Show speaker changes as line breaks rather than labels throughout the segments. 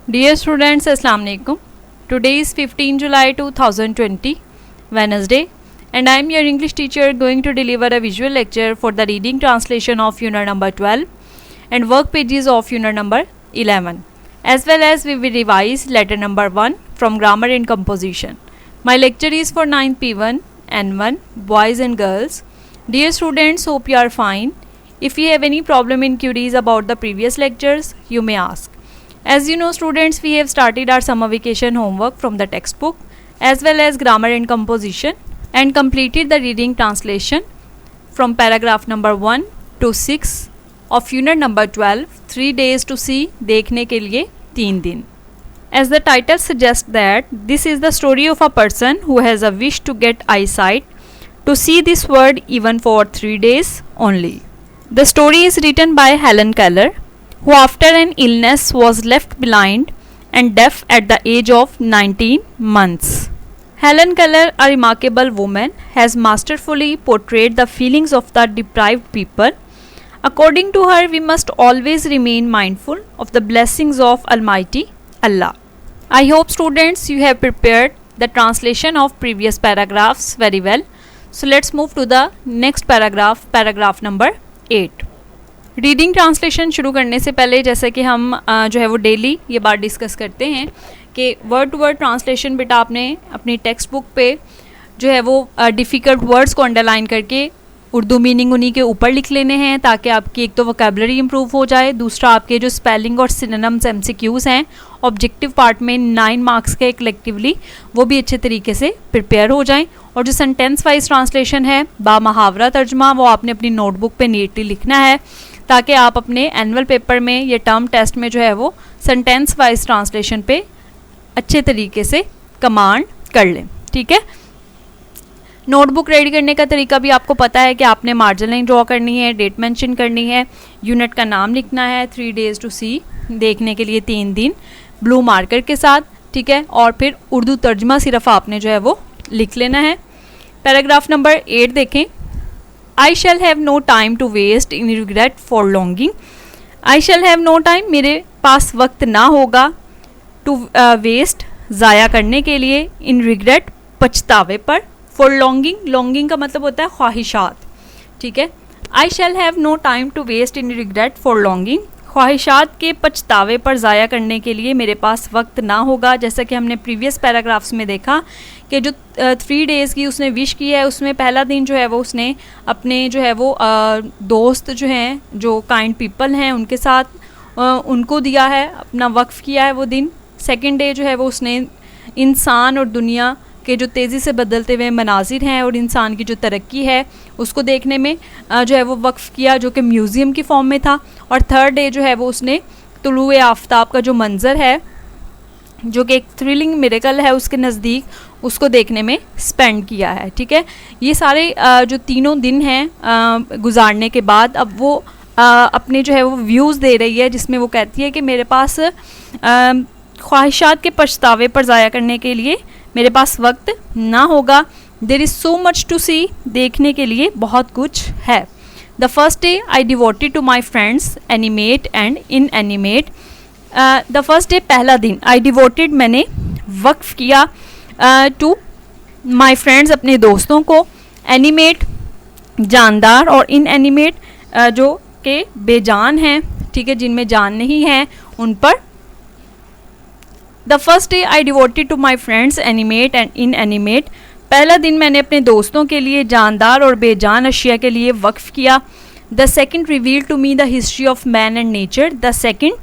Dear students, Assalamu alaikum. Today is 15 July 2020, Wednesday, and I am your English teacher going to deliver a visual lecture for the reading translation of unit number 12 and work pages of unit number 11, as well as we will revise letter number 1 from grammar and composition. My lecture is for 9th P1 N1 boys and girls. Dear students, hope you are fine. If you have any problem in queries about the previous lectures, you may ask. As you know students, we have started our summer vacation homework from the textbook as well as grammar and composition and completed the reading translation from paragraph number 1 to 6 of unit number 12, 3 days to see, देखने के लिए 3 दिन. As the title suggests that this is the story of a person who has a wish to get eyesight to see this world even for 3 days only. The story is written by Helen Keller, who after an illness was left blind and deaf at the age of 19 months. Helen Keller, a remarkable woman, has masterfully portrayed the feelings of the deprived people. According to her, we must always remain mindful of the blessings of Almighty Allah. I hope students you have prepared the translation of previous paragraphs very well. So let's move to the next paragraph, paragraph number 8. Reading translation शुरू करने से पहले जैसे कि हम जो है वो डेली ये बात डिस्कस करते हैं कि वर्ड टू वर्ड ट्रांसलेशन बेटा आपने अपनी टेक्स्ट बुक पे जो है वो डिफ़िकल्ट वर्ड्स को अंडरलाइन करके उर्दू मीनिंग उन्हीं के ऊपर लिख लेने हैं ताकि आपकी एक तो वोकैबुलरी इंप्रूव हो जाए, दूसरा आपके जो स्पेलिंग और सिनोनिम्स MCQs हैं ऑब्जेक्टिव पार्ट में 9 मार्क्स के कलेक्टिवली वो भी अच्छे तरीके से प्रिपेयर हो जाएं, और जो सेंटेंस वाइज ट्रांसलेशन है बा मुहावरा तर्जमा वो आपने अपनी नोटबुक पे नीटली लिखना है ताकि आप अपने एनुअल पेपर में ये टर्म टेस्ट में जो है वो सेंटेंस वाइज ट्रांसलेशन पे अच्छे तरीके से कमांड कर लें. ठीक है, नोटबुक रेडी करने का तरीका भी आपको पता है कि आपने मार्जिन लाइन ड्रॉ करनी है, डेट मेंशन करनी है, यूनिट का नाम लिखना है, 3 days to see, देखने के लिए 3 दिन, ब्लू मार्कर के साथ. ठीक है, और फिर उर्दू तर्जमा सिर्फ आपने जो है वो लिख लेना है. पैराग्राफ नंबर 8 देखें. I shall have no time to waste in regret for longing. I shall have no time, मेरे पास वक्त ना होगा, to waste, ज़ाया करने के लिए, in regret, पछतावे पर, for longing, longing का मतलब होता है ख्वाहिशात. ठीक है, I shall have no time to waste in regret for longing. ख्वाहिशात के पछतावे पर ज़ाया करने के लिए मेरे पास वक्त ना होगा. जैसा कि हमने प्रीवियस पैराग्राफ्स में देखा कि जो 3 days की उसने विश की है उसमें पहला दिन जो है वो उसने अपने जो है वो दोस्त जो हैं जो काइंड पीपल हैं उनके साथ उनको दिया है, अपना वक्फ किया है वो दिन. सेकंड डे जो है वो उसने इंसान और दुनिया के जो तेज़ी से बदलते हुए मनाजिर हैं और इंसान की जो तरक्की है उसको देखने में जो है वो वक्फ किया जो कि म्यूज़ियम की फॉर्म में था. और थर्ड डे जो है वो उसने तुलुए आफ्ताब का जो मंज़र है जो कि एक थ्रिलिंग मिरेकल है उसके नज़दीक उसको देखने में स्पेंड किया है. ठीक है, ये सारे जो तीनों दिन हैं गुजारने के बाद अब वो अपने जो है वो व्यूज़ दे रही है जिसमें वो कहती है कि मेरे पास ख्वाहिशात के पछतावे पर ज़ाया करने के लिए मेरे पास वक्त ना होगा. There is so much to see, देखने के लिए बहुत कुछ है. The first day I devoted to my friends animate and inanimate. The first day पहला दिन, आई डिवोटेड मैंने वक्फ किया, टू माई फ्रेंड्स अपने दोस्तों को, एनिमेट जानदार और इन एनिमेट जो कि बेजान हैं. ठीक है, जिनमें जान नहीं है उन पर. The first day I devoted to my friends animate and inanimate. पहला दिन मैंने अपने दोस्तों के लिए जानदार और बेजान अशिया के लिए वक्फ किया. The second reveal to me the history of man and nature. The second,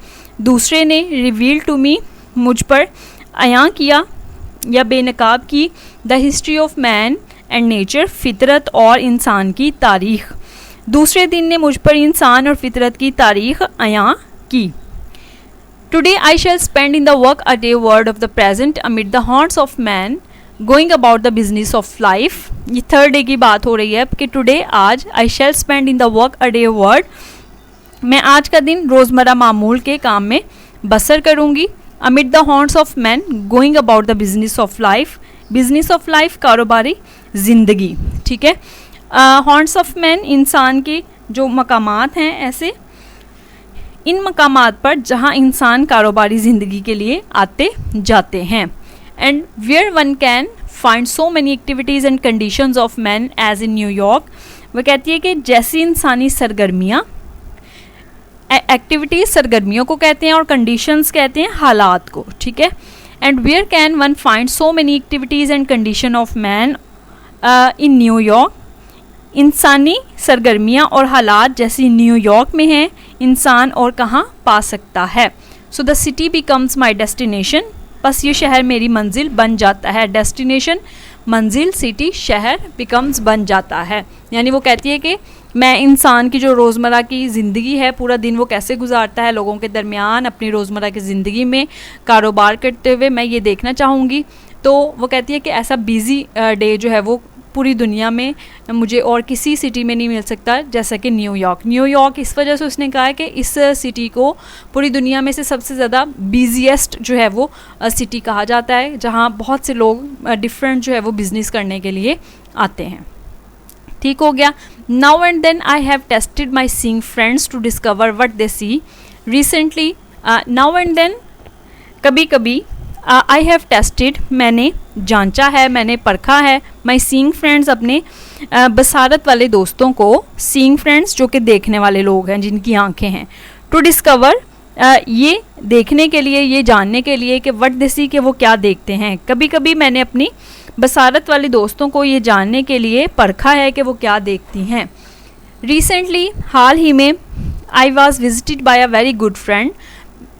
दूसरे ने, रिवील टू मी, मुझ पर अयां किया या बेनकाब की, the history of man and nature, फितरत और इंसान की तारीख़. दूसरे दिन ने मुझ पर इंसान और फितरत की तारीख़ अयां की. Today I shall spend in the work a day word of the present amid the haunts of man going about the business of life. ये थर्ड डे की बात हो रही है कि टुडे आज I shall spend in the work a day word, मैं आज का दिन रोज़मर्रा मामूल के काम में बसर करूँगी. amid the haunts of man going about the business of life, business of life कारोबारी ज़िंदगी. ठीक है, haunts of man इंसान की जो मकामात हैं ऐसे इन मकामात पर जहाँ इंसान कारोबारी ज़िंदगी के लिए आते जाते हैं। And where one can find so many activities and conditions of man age in New York. वह कहती है कि जैसी इंसानी सरगर्मियाँ, एक्टिविटीज़ सरगर्मियों को कहते हैं और कंडीशंस कहते हैं हालात को, ठीक है। And where can one find so many activities and condition of man in New York. इंसानी सरगर्मियाँ और हालात जैसी न्यूयॉर्क में हैं, इंसान और कहाँ पा सकता है। So the city becomes my destination, बस ये शहर मेरी मंजिल बन जाता है। डेस्टिनेशन मंजिल, सिटी शहर, बिकम्स बन जाता है। यानी वो कहती है कि मैं इंसान की जो रोज़मर्रा की ज़िंदगी है, पूरा दिन वो कैसे गुजारता है लोगों के दरमियान अपनी रोज़मर्रा की ज़िंदगी में कारोबार करते हुए, मैं ये देखना चाहूँगी। तो वो कहती है कि ऐसा बिज़ी डे जो है वो पूरी दुनिया में मुझे और किसी सिटी में नहीं मिल सकता जैसा कि न्यूयॉर्क इस वजह से उसने कहा है कि इस सिटी को पूरी दुनिया में से सबसे ज़्यादा बिजीएस्ट जो है वो सिटी कहा जाता है, जहाँ बहुत से लोग डिफरेंट जो है वो बिज़नेस करने के लिए आते हैं। ठीक हो गया। Now and then I have tested my seeing friends to discover what they see recently. Now and then कभी कभी, आई हैव टेस्टेड मैंने जांचा है, मैंने परखा है, माई सीइंग फ्रेंड्स अपने बसारत वाले दोस्तों को, सीइंग फ्रेंड्स जो कि देखने वाले लोग हैं जिनकी आंखें हैं, टू डिस्कवर ये देखने के लिए, ये जानने के लिए कि व्हाट दे सी, कि वो क्या देखते हैं। कभी कभी मैंने अपनी बसारत वाले दोस्तों को ये जानने के लिए परखा है कि वो क्या देखती हैं। रिसेंटली, हाल ही में, I was visited by a very good friend,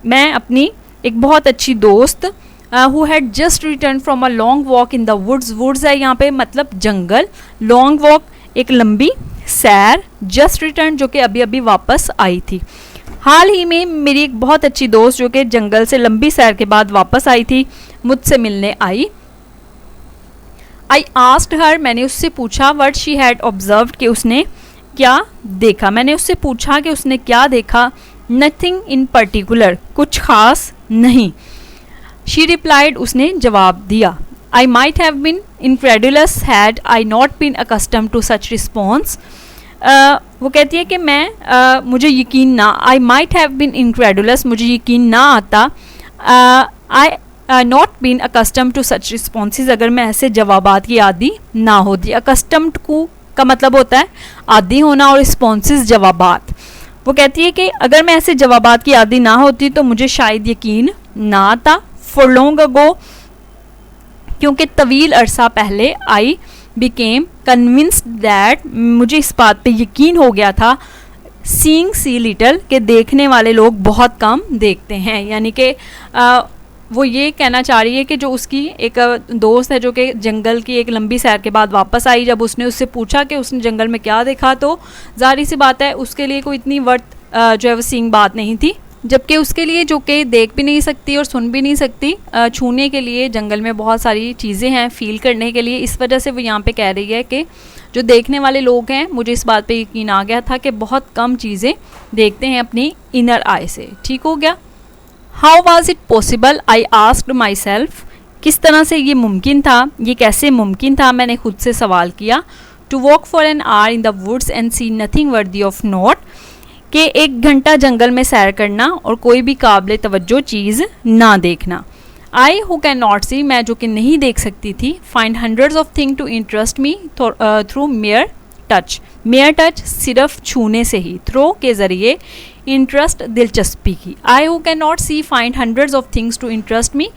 मैं अपनी एक बहुत अच्छी दोस्त who had just returned from a long walk in the woods है यहाँ पे मतलब जंगल, long walk एक लंबी सैर, just returned जो कि अभी अभी वापस आई थी। हाल ही में मेरी एक बहुत अच्छी दोस्त जो कि जंगल से लंबी सैर के बाद वापस आई थी, मुझसे मिलने आई। I asked her, मैंने उससे पूछा, what she had observed कि उसने क्या देखा। मैंने उससे पूछा कि उसने क्या देखा। Nothing in particular, कुछ खास नहीं। She replied, उसने जवाब दिया। I might have been incredulous had I not been accustomed to such response. वो कहती है कि मुझे यकीन ना, I might have been incredulous, मुझे यकीन ना आता, I not been accustomed to such responses, अगर मैं ऐसे जवाबात की आदी ना होती। accustomed का मतलब होता है आदी होना और responses जवाबात। वो कहती है कि अगर मैं ऐसे जवाबात की आदी ना होती तो मुझे शायद यकीन ना आता। For long ago, क्योंकि तवील अरसा पहले, I became convinced that, मुझे इस बात पे यकीन हो गया था, seeing see little, के देखने वाले लोग बहुत कम देखते हैं। यानी कि वो ये कहना चाह रही है कि जो उसकी एक दोस्त है जो कि जंगल की एक लंबी सैर के बाद वापस आई, जब उसने उससे पूछा कि उसने जंगल में क्या देखा, तो जाहिर सी बात है उसके लिए कोई इतनी जो है वो सीइंग बात नहीं थी, जबकि उसके लिए जो कि देख भी नहीं सकती और सुन भी नहीं सकती, छूने के लिए जंगल में बहुत सारी चीज़ें हैं फील करने के लिए। इस वजह से वो यहाँ पे कह रही है कि जो देखने वाले लोग हैं, मुझे इस बात पे यकीन आ गया था कि बहुत कम चीज़ें देखते हैं अपनी इनर आई से। ठीक हो गया। How was it possible, I asked my self, किस तरह से ये मुमकिन था, ये कैसे मुमकिन था, मैंने खुद से सवाल किया। To walk for an hour in the woods and see nothing worthy of note, कि 1 घंटा जंगल में सैर करना और कोई भी काबिल तवज्जो चीज़ ना देखना। I who can not see, मैं जो कि नहीं देख सकती थी, find hundreds of thing to interest me through mere touch, mere touch सिर्फ छूने से ही, थ्रो के ज़रिए, इंटरेस्ट दिलचस्पी की। I who can not see find hundreds of things to interest me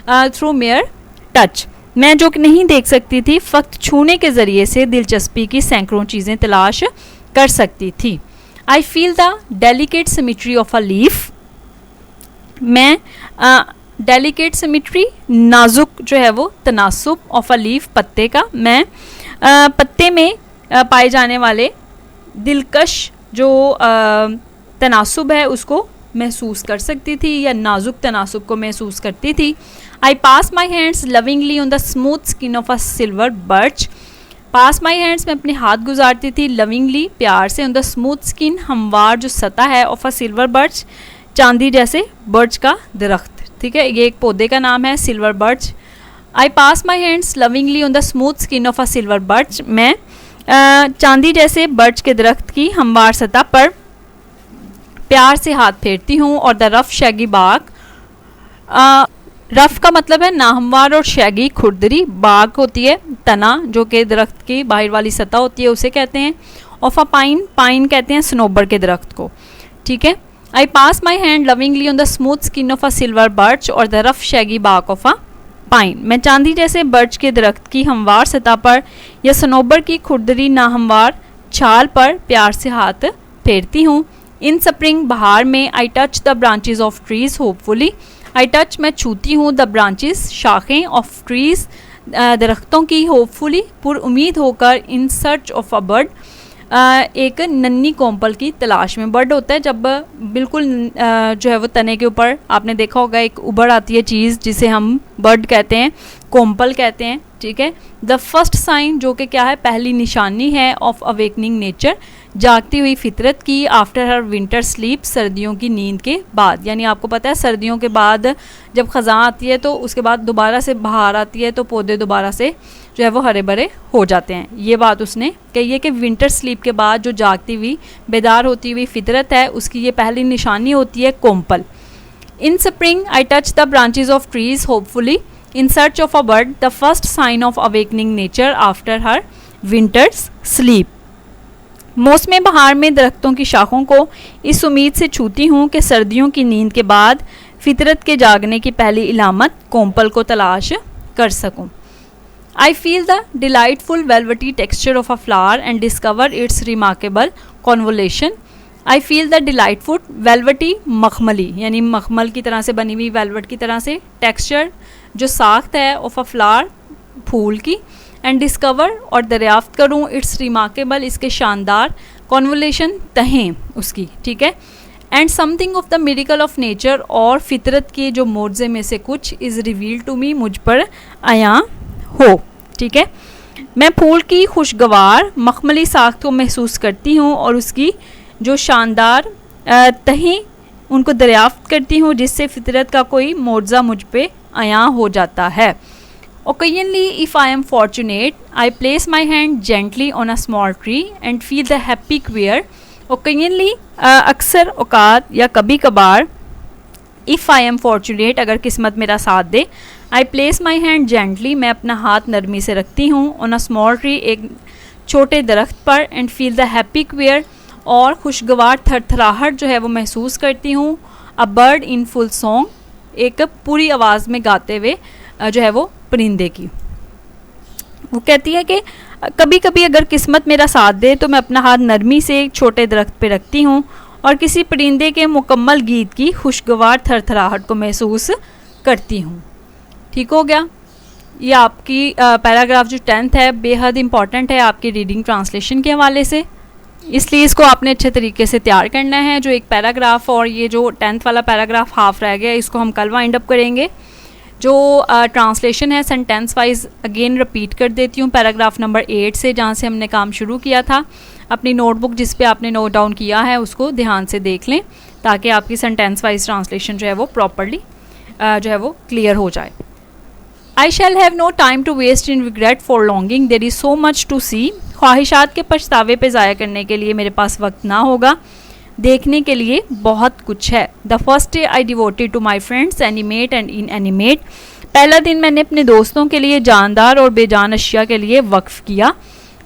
through mere touch, मैं जो कि नहीं देख सकती थी फ़क्त छूने के ज़रिए से दिलचस्पी की सैकड़ों चीज़ें तलाश कर सकती थी। I feel the delicate symmetry of a leaf, मैं delicate symmetry नाजुक जो है वो तनासुब of a leaf पत्ते का, मैं पत्ते में पाए जाने वाले दिलकश जो तनासुब है उसको महसूस कर सकती थी या नाजुक तनासुब को महसूस करती थी। I pass my hands lovingly on the smooth skin of a silver birch, pass my hands में अपने हाथ गुजारती थी लविंगली प्यार से, ऑन द स्मूथ स्किन हमवार जो सतह है, ऑफ अ सिल्वर बर्च चांदी जैसे बर्च का दरख्त। ठीक है, ये एक पौधे का नाम है silver birch. I pass my hands lovingly on the smooth skin of a silver birch, मैं चांदी जैसे बर्च के दरख्त की हमवार सतह पर प्यार से हाथ फेरती हूँ, और the rough shaggy Bagh, rough का मतलब है नाहमवार और शैगी खुरदरी, बाग होती है तना जो कि दरख्त की बाहर वाली सतह होती है, उसे कहते हैं। ऑफ अ पाइन, पाइन कहते हैं सनोबर के दरख्त को, ठीक है। I pass my hand lovingly on the smooth skin of a silver birch or the rough shaggy bark of a pine, मैं चांदी जैसे बर्च के दरख्त की हमवार सतह पर या सनोबर की खुरदरी नाहमवार छाल पर प्यार से हाथ फेरती हूँ। इन स्प्रिंग, बहार में, आई touch the branches of trees hopefully, I touch मैं छूती हूँ, द ब्रांचेस शाखें, ऑफ ट्रीज दरख्तों की, होपफुली पुर उम्मीद होकर, इन सर्च ऑफ अ बर्ड एक नन्ही कोम्पल की तलाश में। बर्ड होता है जब बिल्कुल जो है वो तने के ऊपर आपने देखा होगा एक उभर आती है चीज़ जिसे हम बर्ड कहते हैं, कोम्पल कहते हैं, ठीक है। द फर्स्ट साइन जो कि क्या है, पहली निशानी है, ऑफ अवेकनिंग नेचर, जागती हुई फितरत की, आफ्टर हर विंटर स्लीप, सर्दियों की नींद के बाद। यानी आपको पता है सर्दियों के बाद जब ख़ज़ां आती है तो उसके बाद दोबारा से बहार आती है तो पौधे दोबारा से जो है वो हरे भरे हो जाते हैं। ये बात उसने कही है कि विंटर स्लीप के बाद जो जागती हुई बेदार होती हुई फितरत है उसकी ये पहली निशानी होती है कोम्पल। In spring I touch the branches of trees hopefully, in search of a bird, the first sign of awakening nature after her winter's sleep. मौसम बहार में दरख्तों की शाखों को इस उम्मीद से छूती हूँ कि सर्दियों की नींद के बाद फितरत के जागने की पहली इलामत कोम्पल को तलाश कर सकूँ। I feel the delightful velvety texture of a flower and discover its remarkable convolution. I feel the delightful velvety मखमली, यानी मखमल की तरह से बनी हुई वेलवेट की तरह से टेक्सचर जो साख्त है ऑफ अ फ्लावर फूल की, एंड डिस्कवर और दरियाफ्त करूँ, इट्स रिमार्केबल इसके शानदार, कॉन्वोलेशन तहें उसकी, ठीक है। And something of the miracle of nature और फितरत के जो मोर्जे में से कुछ, इज़ रिवील टू मी मुझ पर आया हो, ठीक है। मैं फूल की खुशगवार मखमली साख्त को महसूस करती हूँ और उसकी जो शानदार तहें उनको दरियाफ्त करती हूँ जिससे फितरत का कोई मोर्जा मुझ पे आया हो जाता है। Occasionally, if I am fortunate, I place my hand gently on a small tree and feel the happy queer. Occasionally, अक्सर औकात या कभी कभार, इफ़ आई एम फॉर्चुनेट अगर किस्मत मेरा साथ दे, I place my hand gently मैं अपना हाथ नरमी से रखती हूँ, ऑन अ स्मॉल ट्री एक छोटे दरख्त पर, and feel the happy queer और खुशगवार थरथराहट जो है वो महसूस करती हूँ। A bird in full song एक पूरी आवाज़ में गाते हुए जो है वो परिंदे की। वो कहती है कि कभी कभी अगर किस्मत मेरा साथ दे तो मैं अपना हाथ नरमी से एक छोटे दरख्त पे रखती हूँ और किसी परिंदे के मुकम्मल गीत की खुशगवार थरथराहट को महसूस करती हूँ। ठीक हो गया। ये आपकी पैराग्राफ जो 10th है बेहद इम्पॉर्टेंट है आपकी रीडिंग ट्रांसलेशन के हवाले से, इसलिए इसको आपने अच्छे तरीके से तैयार करना है। जो एक पैराग्राफ और ये जो 10th वाला पैराग्राफ हाफ रह गया इसको हम कल वाइंड अप करेंगे। जो ट्रांसलेशन है सेंटेंस वाइज अगेन रिपीट कर देती हूँ पैराग्राफ नंबर 8 से, जहाँ से हमने काम शुरू किया था। अपनी नोटबुक जिस पे आपने नोट डाउन किया है उसको ध्यान से देख लें ताकि आपकी सेंटेंस वाइज ट्रांसलेशन जो है वो प्रॉपरली जो है वो क्लियर हो जाए। I shall have no time to waste in regret for longing. There is so much to see. ख्वाहिशात के पछतावे पे ज़ाया करने के लिए मेरे पास वक्त ना होगा, देखने के लिए बहुत कुछ है। The first day I devoted to my friends, animate and inanimate. पहला दिन मैंने अपने दोस्तों के लिए जानदार और बेजान अशिया के लिए वक्फ किया।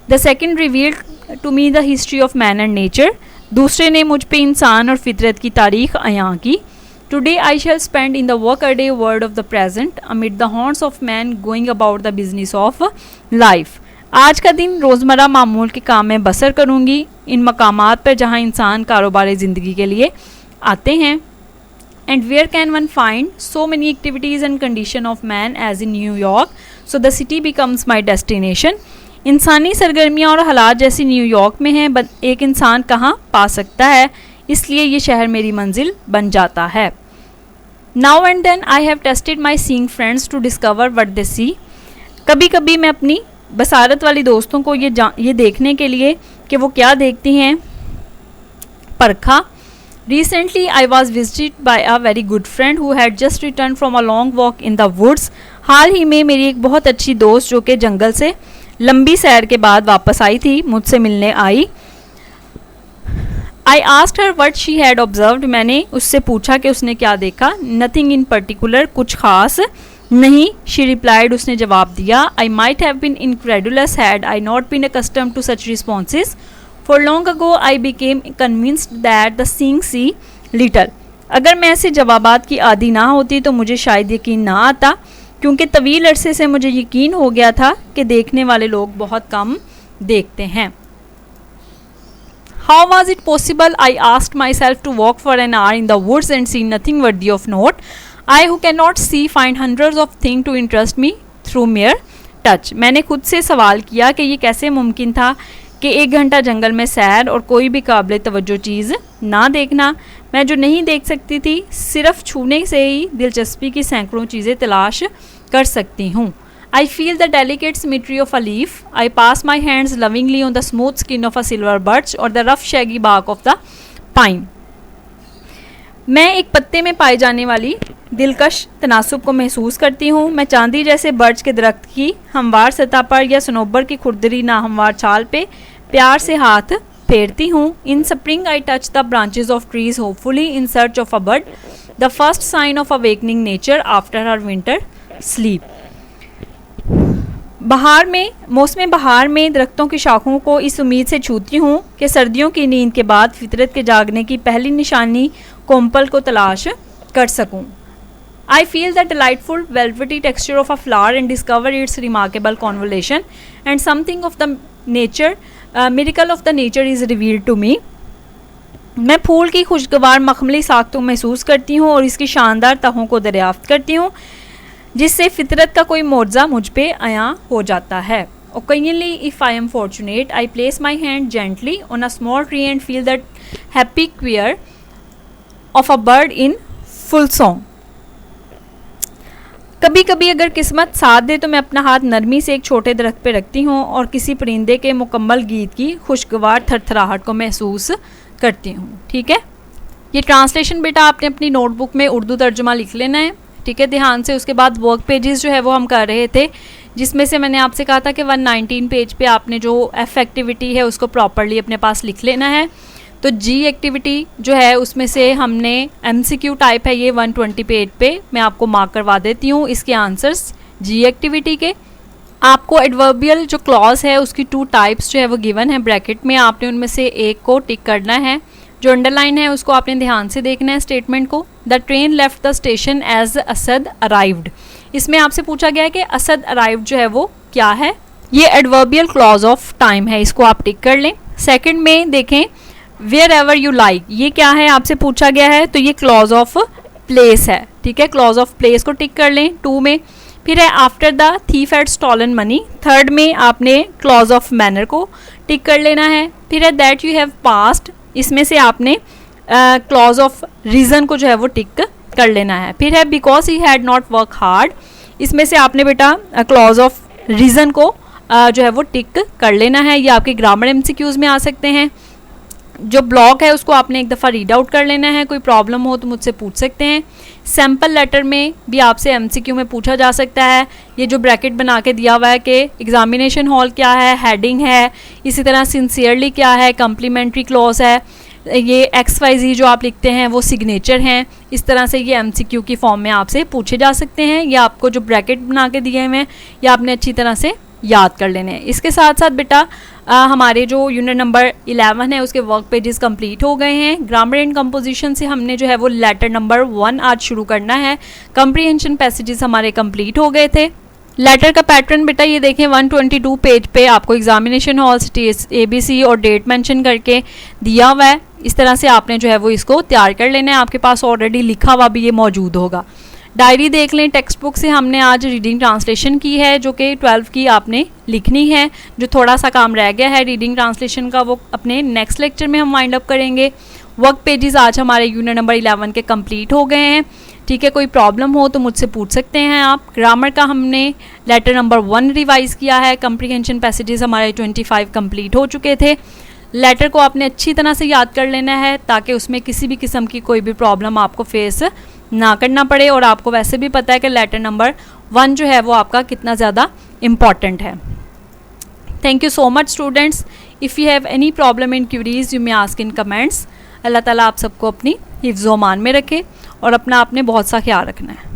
The second revealed to me the history of man and nature. दूसरे ने मुझ पे इंसान और फितरत की तारीख अयां की। Today I shall spend in the workaday world of the present amid the haunts of man going about the business of life. आज का दिन रोज़मर्रा मामूल के काम में बसर करूँगी इन मकामात पर जहाँ इंसान कारोबार ज़िंदगी के लिए आते हैं। And where can one find so many activities and condition of man as in New York? So the city becomes my destination. इंसानी सरगर्मियाँ और हालात जैसी न्यूयॉर्क में हैं, एक इंसान कहाँ पा सकता है, इसलिए ये शहर मेरी मंजिल बन जाता है। Now and then I have tested my seeing friends to discover what they see. कभी कभी मैं अपनी बसारत वाली दोस्तों को ये देखने के लिए कि वो क्या देखती हैं परखा। Recently I was visited by a very good friend who had just returned from a long walk in the woods. हाल ही में मेरी एक बहुत अच्छी दोस्त जो कि जंगल से लंबी सैर के बाद वापस आई थी मुझसे मिलने आई। I asked her what she had observed, मैंने उससे पूछा कि उसने क्या देखा. नथिंग इन पर्टिकुलर, कुछ खास नहीं. शी रिप्लाइड, उसने जवाब दिया. I might have been incredulous had I not been accustomed to such responses. For long ago I became convinced that the seeing see little. अगर मैं ऐसे जवाबात की आदी ना होती तो मुझे शायद यकीन ना आता, क्योंकि तवील अरसे से मुझे यकीन हो गया था कि देखने वाले लोग बहुत कम देखते हैं. How was it possible, I asked myself, to walk for an hour in the woods and see nothing worthy of note? I who cannot see find hundreds of things to interest me through mere touch. मैंने खुद से सवाल किया कि ये कैसे मुमकिन था कि 1 घंटा जंगल में सैर और कोई भी काबिल तवज्जो चीज़ ना देखना. मैं जो नहीं देख सकती थी, सिर्फ छूने से ही दिलचस्पी की सैकड़ों चीज़ें तलाश कर सकती हूँ. I feel the delicate symmetry of a leaf. I pass my hands lovingly on the smooth skin of a silver birch or the rough shaggy bark of the pine. मैं एक पत्ते में पाई जाने वाली दिलकश तनासुब को महसूस करती हूँ. मैं चांदी जैसे बर्च के दरख्त की हमवार सतह पर या सनोबर की खुरदरी नाहमवार छाल पे प्यार से हाथ फेरती हूँ. In spring I touch the branches of trees hopefully in search of a bird, the first sign of awakening nature after her winter sleep. बहार में, मौसम बहार में दरख्तों की शाखों को इस उम्मीद से छूती हूँ कि सर्दियों की नींद के बाद फितरत के जागने की पहली निशानी कोम्पल को तलाश कर सकूँ. I feel the delightful velvety texture of a flower and discover its remarkable convolution and something of the nature miracle of the nature is revealed to me. मैं फूल की खुशगवार मखमली साख्तों महसूस करती हूँ और इसकी शानदार तहों को दरियाफ्त करती हूँ, जिससे फितरत का कोई मोर्जा मुझ पे आया हो जाता है. Occasionally, if I am fortunate, I place my hand gently on a small tree and feel that happy queer of a bird in full song. कभी कभी अगर किस्मत साथ दे तो मैं अपना हाथ नरमी से एक छोटे दरख्त पे रखती हूँ और किसी परिंदे के मुकम्मल गीत की खुशगवार थरथराहट को महसूस करती हूँ. ठीक है, ये ट्रांसलेशन बेटा आपने अपनी नोटबुक में उर्दू तर्जुमा लिख लेना है. ठीक है, ध्यान से. उसके बाद वर्क पेजेस जो है वो हम कर रहे थे, जिसमें से मैंने आपसे कहा था कि 119 पेज पे आपने जो एफ एक्टिविटी है उसको प्रॉपरली अपने पास लिख लेना है. तो जी एक्टिविटी जो है उसमें से हमने MCQ टाइप है ये 120 पेज पे मैं आपको मार्क करवा देती हूँ. इसके आंसर्स जी एक्टिविटी के. आपको एडवर्बियल जो क्लॉज है उसकी 2 टाइप्स जो है वो गिवन है ब्रैकेट में, आपने उनमें से एक को टिक करना है. जो अंडरलाइन है उसको आपने ध्यान से देखना है स्टेटमेंट को. The train left the station as Asad arrived. इसमें आपसे पूछा गया है कि असद अराइव्ड जो है वो क्या है. ये एडवर्बियल क्लॉज ऑफ टाइम है, इसको आप टिक कर लें. सेकंड में देखें वेयर एवर यू लाइक, ये क्या है आपसे पूछा गया है, तो ये क्लॉज ऑफ प्लेस है. ठीक है, क्लॉज ऑफ प्लेस को टिक कर लें 2 में. फिर है after the thief had stolen money, 3rd में आपने क्लॉज ऑफ मैनर को टिक कर लेना है. फिर है दैट यू हैव पास्ड, इसमें से आपने क्लॉज ऑफ रीज़न को जो है वो टिक कर लेना है. फिर है because he had not work hard, इसमें से आपने बेटा क्लॉज ऑफ रीज़न को जो है वो टिक कर लेना है. ये आपके ग्रामर MCQs में आ सकते हैं. जो ब्लॉक है उसको आपने एक दफ़ा रीड आउट कर लेना है, कोई प्रॉब्लम हो तो मुझसे पूछ सकते हैं. सैम्पल लेटर में भी आपसे MCQ में पूछा जा सकता है. ये जो ब्रैकेट बना के दिया हुआ है कि एग्जामिनेशन हॉल क्या है, हेडिंग है, इसी तरह सिंसियरली क्या है, कम्प्लीमेंट्री क्लॉज है, ये XYZ जो आप लिखते हैं वो सिग्नेचर हैं. इस तरह से ये MCQ की फॉर्म में आपसे पूछे जा सकते हैं. ये आपको जो ब्रैकेट बना के दिए हुए हैं ये आपने अच्छी तरह से याद कर लेने हैं. इसके साथ साथ बेटा हमारे जो यूनिट नंबर 11 है उसके वर्क पेजेस कंप्लीट हो गए हैं. ग्रामर एंड कंपोजिशन से हमने जो है वो लेटर नंबर 1 आज शुरू करना है. कंप्रीहेंशन पैसेजेस हमारे कंप्लीट हो गए थे. लेटर का पैटर्न बेटा ये देखें 122 पेज पे आपको एग्जामिनेशन हॉल ABC और डेट मेंशन करके दिया हुआ है. इस तरह से आपने जो है वो इसको तैयार कर लेना है. आपके पास ऑलरेडी लिखा हुआ भी ये मौजूद होगा. डायरी देख लें. टेक्स्ट बुक से हमने आज रीडिंग ट्रांसलेशन की है जो कि 12 की आपने लिखनी है. जो थोड़ा सा काम रह गया है रीडिंग ट्रांसलेशन का वो अपने नेक्स्ट लेक्चर में हम वाइंड अप करेंगे. वर्क पेजेस आज हमारे यूनिट नंबर 11 के कंप्लीट हो गए हैं. ठीक है, कोई प्रॉब्लम हो तो मुझसे पूछ सकते हैं आप. ग्रामर का हमने लेटर नंबर 1 रिवाइज़ किया है. कंप्रीहेंशन पैसेजेस हमारे 25 कंप्लीट हो चुके थे. लेटर को आपने अच्छी तरह से याद कर लेना है ताकि उसमें किसी भी किस्म की कोई भी प्रॉब्लम आपको फेस ना करना पड़े. और आपको वैसे भी पता है कि लेटर नंबर 1 जो है वो आपका कितना ज़्यादा इम्पॉर्टेंट है. Thank you so much students. If you have any problem in queries you may ask in comments. अल्लाह ताला आप सबको अपनी हिफ्ज़-ओ-अमान में रखे और अपना आपने बहुत सा ख्याल रखना है।